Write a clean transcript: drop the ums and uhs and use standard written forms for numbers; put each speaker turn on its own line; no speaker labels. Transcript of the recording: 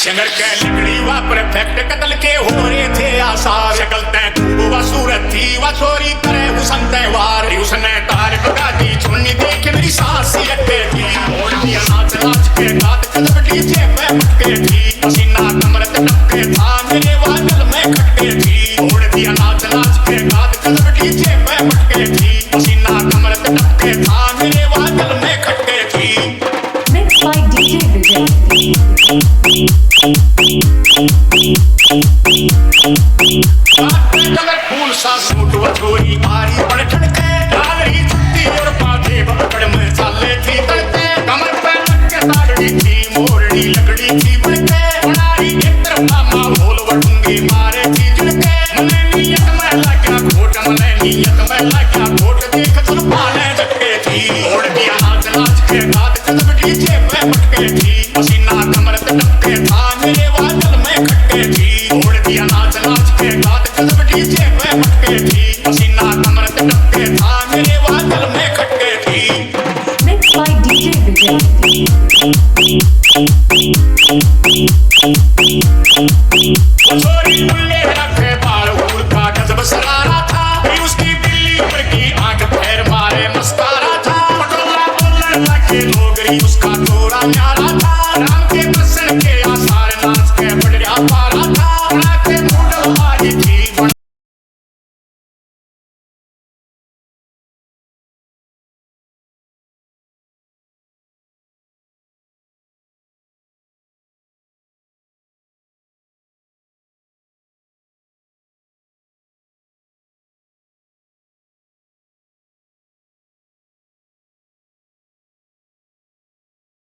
शंगर के लकड़ी वा परफेक्ट कतल के हो रहे थे आसार। शक्ल तय खूब व सूरत थी व चोरी करे हुसन तयवार। उसने तार पका दी चुन्नी देख मेरी सांस सी अटके थी। मोड़ दिया नाच नाच के गात कदम डीजे पे मटके थी। पसीना कमर पे टपके था मेरे वादल में खटके थी। मोड़ दिया नाच नाच के गात कदम डीजे पे मटके थी। पसीना कमर पे टपके था मेरे वादल में खटके थी।
Mixed by DJ Vijay.
Colourful सा सूट व छोरी भारी बड़ ठड़के। लाली जुत्ती और पाथे बकड़ में चाले थी तड़के। कमर पे लटके साड़ी थी मोरनी लकड़ी थी बड़के। बनाई एक तरफा माहौल वटूंगी मारे थी झुड़के। मने नियत में लगा खोट मने नियत में लगा खोट देख जुल्फाने झटके थी। ओढ़ दिया नाच नाच के गात कदम डीजे पे मटके थी। पसीना कमर पे टपके था मेरे वादल में खटके थी। ओढ़ दिया नाच नाच के गात कदम डीजे पे मटके थी। पसीना कमर पे टपके था मेरे वादल में खटके थी।
Mixed by DJ Vijay.
छोरी खुले रखे बाल ऊर का गजब सरारा था। उसकी बिल्ली ऊपर की आंख पैर मारे मस्कारा था। पटोला बोलने लगे लोग उसका थोड़ा न्यारा था। राम के दर्शन के आशा